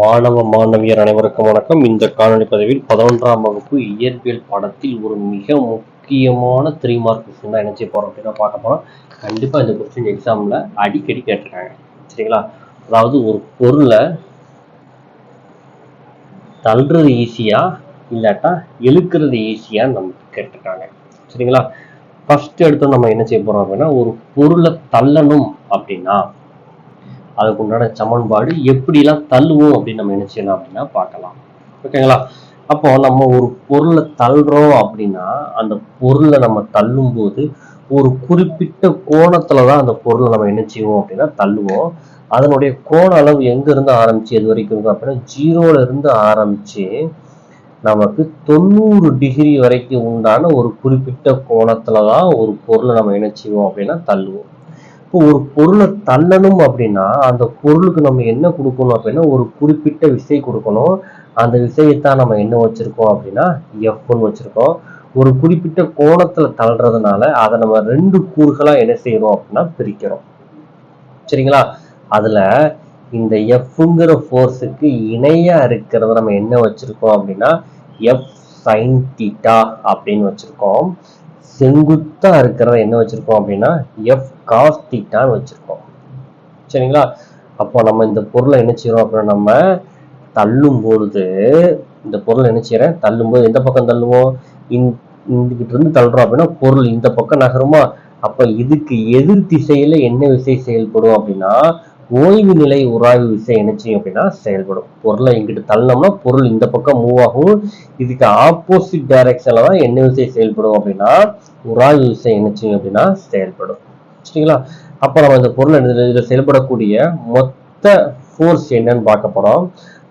மாணவ மாணவியர் அனைவருக்கும் வணக்கம். இந்த காணொலி பதிவில் 11ஆம் வகுப்பு இயற்பியல் பாடத்தில் ஒரு மிக முக்கியமான 3 மார்க் கொஸ்டின் தான் என்ன செய்ய போறோம் அப்படின்னா பார்க்க போறோம். கண்டிப்பா இந்த கொஸ்டின் எக்ஸாம்ல அடிக்கடி கேட்டிருக்காங்க. சரிங்களா? அதாவது ஒரு பொருளை தள்ளுறது ஈஸியா இல்லாட்டா இழுக்கிறது ஈஸியான்னு நமக்கு கேட்டிருக்காங்க. சரிங்களா? ஃபர்ஸ்ட் எடுத்து நம்ம என்ன செய்ய போறோம் அப்படின்னா, ஒரு பொருளை தள்ளணும் அப்படின்னா அதுக்கு உண்டான சமன்பாடு எப்படிலாம் தள்ளுவோம் அப்படின்னு நம்ம என்ன செய்யலாம் அப்படின்னா பார்க்கலாம். ஓகேங்களா? அப்போ நம்ம ஒரு பொருளை தள்ளுறோம் அப்படின்னா அந்த பொருளை நம்ம தள்ளும் போது ஒரு குறிப்பிட்ட கோணத்துல தான் அந்த பொருளை நம்ம என்ன செய்வோம் அப்படின்னா தள்ளுவோம். அதனுடைய கோண அளவு எங்க இருந்து ஆரம்பிச்சு எது வரைக்கும் இருக்கும் அப்படின்னா 0ல இருந்து ஆரம்பிச்சு நமக்கு 90 டிகிரி வரைக்கும் உண்டான ஒரு குறிப்பிட்ட கோணத்துலதான் ஒரு பொருளை நம்ம என்ன செய்வோம் அப்படின்னா தள்ளுவோம். இப்போ ஒரு பொருளை தள்ளணும் அப்படின்னா அந்த பொருளுக்கு நம்ம என்ன கொடுக்கணும் அப்படின்னா ஒரு குறிப்பிட்ட விசை கொடுக்கணும். அந்த விசையைத்தான் நம்ம என்ன வச்சிருக்கோம் அப்படின்னா எஃப்னு வச்சிருக்கோம். ஒரு குறிப்பிட்ட கோணத்துல தள்ளுறதுனால அதை நம்ம 2 கூறுகளா என்ன செய்யறோம் அப்படின்னா பிரிக்கிறோம். சரிங்களா? அதுல இந்த எஃப்ங்கிற ஃபோர்ஸுக்கு இணையா இருக்கிறத நம்ம என்ன வச்சிருக்கோம் அப்படின்னா எஃப் சைன் தீட்டா அப்படின்னு வச்சிருக்கோம். செங்குத்தா இருக்கிறத என்ன வச்சிருக்கோம் அப்படின்னா எஃப் காஸ் தீட்டான்னு வச்சிருக்கோம். சரிங்களா? அப்போ நம்ம இந்த பொருளை என்ன செய்யறோம் அப்படின்னா நம்ம தள்ளும் பொழுது இந்த பொருளை என்ன செய்யறேன் தள்ளும்போது எந்த பக்கம் தள்ளுவோம், இங்கிட்ட இருந்து தள்ளுறோம் அப்படின்னா பொருள் இந்த பக்கம் நகருமா. அப்ப இதுக்கு எதிர் திசையில என்ன விசை செயல்படும் அப்படின்னா ஓய்வு நிலை உராய்வு விசை என்ன செய்யும் அப்படின்னா செயல்படும். பொருளை இங்கிட்டு தள்ளனோம்னா பொருள் இந்த பக்கம் மூவ் ஆகும். இதுக்கு ஆப்போசிட் டைரக்ஷன்ல தான் என்ன விசை செயல்படும் அப்படின்னா உராய்வு விசை என்ன செய்யும் அப்படின்னா செயல்படும். சரிங்களா? அப்ப நம்ம இந்த பொருள் இதுல செயல்படக்கூடிய மொத்த ஃபோர்ஸ் என்னன்னு பார்க்க போறோம்.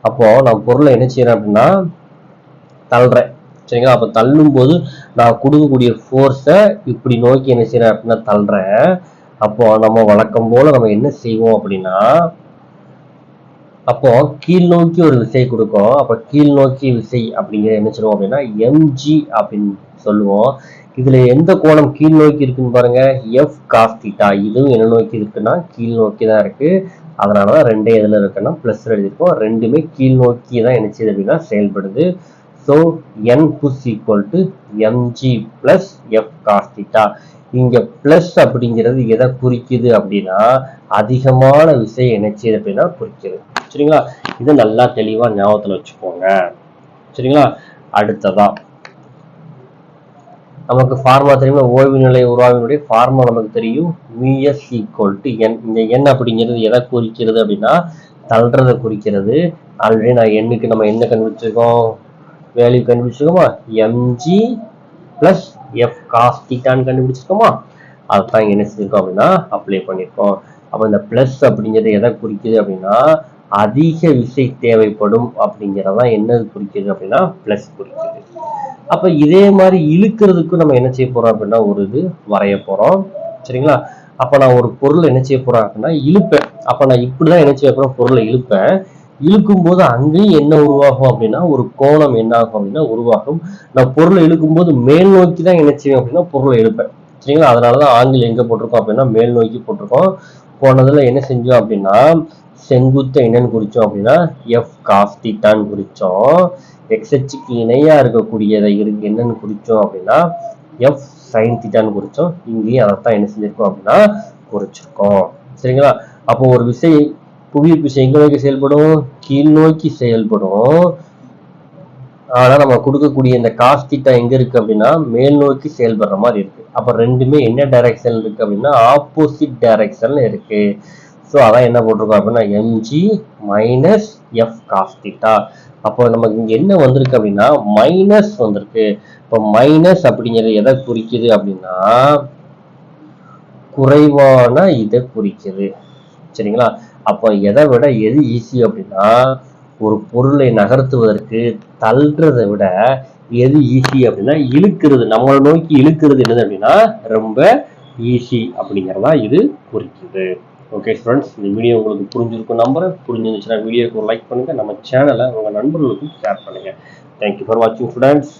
அப்போ நான் பொருளை என்ன செய்யறேன் அப்படின்னா தள்ளுறேன். சரிங்களா? அப்ப தள்ளும் போது நான் கொடுக்கக்கூடிய ஃபோர்ஸை இப்படி நோக்கி என்ன செய்யறேன் அப்படின்னா தள்ளுறேன். அப்போ நம்ம வழக்கம் போல நம்ம என்ன செய்வோம் அப்படின்னா அப்போ கீழ் நோக்கி ஒரு விசை கொடுக்கும். அப்ப கீழ் நோக்கி விசை அப்படிங்கிற என்ன சொல்லுவோம் அப்படின்னா எம்ஜி அப்படின்னு சொல்லுவோம். இதுல எந்த கோணம் கீழ் நோக்கி இருக்குன்னு பாருங்க, எஃப் காஸ் தீட்டா. இதுவும் என்ன நோக்கி இருக்குன்னா கீழ் நோக்கி தான் இருக்கு. அதனாலதான் ரெண்டே எதுல இருக்குன்னா பிளஸ் எழுதிருக்கோம். ரெண்டுமே கீழ் நோக்கி தான் என்ன செய்யுது அப்படின்னா செயல்படுது. So N push equal to m g plus F cos theta. இங்க பிளஸ் அப்படிங்கிறது எதை குறிக்குது அப்படின்னா அதிகமான விசை என்ன செய்யுது அப்படின்னா குறிக்குது. சரிங்களா? இதை நல்லா தெளிவா ஞாபகத்துல வச்சுக்கோங்க. சரிங்களா? அடுத்ததா நமக்கு ஃபார்முலா தெரியுமா, ஓய்வு நிலை உராய்வினுடைய ஃபார்முலா நமக்கு தெரியும். Vs ஈக்குவல் டு என். இந்த என் அப்படிங்கிறது எதை குறிக்கிறது அப்படின்னா தள்ளுறதை குறிக்கிறது. ஆல்ரெடி நான் எண்ணுக்கு நம்ம என்ன கண்டுபிடிச்சிருக்கோம், வேல்யூ கண்டுபிடிச்சிருக்கோமா, எம்ஜி பிளஸ் எஃப் காஸ் தீட்டான்னு கண்டுபிடிச்சிருக்கோமா. அதுதான் என்ன செஞ்சிருக்கோம் அப்படின்னா அப்ளை பண்ணிருக்கோம். அப்ப இந்த பிளஸ் அப்படிங்கிறது எதை குறிக்குது அப்படின்னா அதிக விசை தேவைப்படும் அப்படிங்கிறதான் என்ன குறிக்குது அப்படின்னா பிளஸ் குறிக்குது. அப்ப இதே மாதிரி இழுக்கிறதுக்கும் நம்ம என்ன செய்ய போறோம் அப்படின்னா ஒரு இது வரைய போறோம். சரிங்களா? அப்ப நான் ஒரு பொருளை என்ன செய்ய போறேன் அப்படின்னா இழுப்பேன். அப்ப நான் இப்படிதான் என்ன செய்ய போறேன், பொருளை இழுப்பேன். இழுக்கும் போது அங்கேயும் என்ன உருவாகும் அப்படின்னா ஒரு கோணம் என்ன ஆகும் அப்படின்னா உருவாகும். நான் பொருளை இழுக்கும் போது மேல் நோக்கி தான் என்ன செய்வேன் அப்படின்னா பொருளை இழுப்பேன். சரிங்களா? அதனாலதான் ஆங்கிள் எங்க போட்டிருக்கோம் அப்படின்னா மேல் நோக்கி போட்டிருக்கோம். போனதுல என்ன செஞ்சோம் அப்படின்னா செங்குத்த என்னன்னு குறிச்சோம் அப்படின்னா எஃப் காஸ் தீட்டான்னு குறிச்சோம். எக்ஸ்ஹெச்சுக்கு இணையா இருக்கக்கூடியதை என்னன்னு குறிச்சோம் அப்படின்னா எஃப் சைன் தீட்டான்னு குறிச்சோம். இங்கேயும் அதைத்தான் என்ன செஞ்சிருக்கோம் அப்படின்னா குறிச்சிருக்கோம். சரிங்களா? அப்போ ஒரு விசை புவியீர்ப்பு விசை எங்க நோக்கி செயல்படும், கீழ் நோக்கி செயல்படும். ஆனா நம்ம கொடுக்கக்கூடிய இந்த காஸ் தீட்டா எங்க இருக்கு அப்படின்னா மேல் நோக்கி செயல்படுற மாதிரி இருக்கு. அப்ப ரெண்டுமே என்ன டைரக்ஷன் இருக்கு அப்படின்னா ஆப்போசிட் டைரக்ஷன்ல இருக்கு. ஸோ அதான் என்ன போட்டிருக்கோம் அப்படின்னா m g minus F cos theta. அப்போ நமக்கு இங்க என்ன வந்திருக்கு அப்படின்னா மைனஸ் வந்திருக்கு. இப்போ மைனஸ் அப்படிங்கிறது எதை குறிக்குது அப்படின்னா குறைவான இதை குறிக்குது. சரிங்களா? அப்போ எதை விட எது ஈஸி அப்படின்னா ஒரு பொருளை நகர்த்துவதற்கு தள்ளுறதை விட எது ஈஸி அப்படின்னா இழுக்கிறது, நம்மளை நோக்கி இழுக்கிறது என்னது அப்படின்னா ரொம்ப ஈஸி அப்படிங்கிறதா இது குறிக்குது. ஓகே ஸ்டூடெண்ட்ஸ், இந்த வீடியோ உங்களுக்கு புரிஞ்சிருக்கும் நம்புறேன். புரிஞ்சிருந்துச்சுன்னா வீடியோக்கு ஒரு லைக் பண்ணுங்க, நம்ம சேனலை உங்க நண்பர்களுக்கும் ஷேர் பண்ணுங்க. தேங்க்யூ ஃபார் வாட்சிங் ஸ்டூடெண்ட்ஸ்.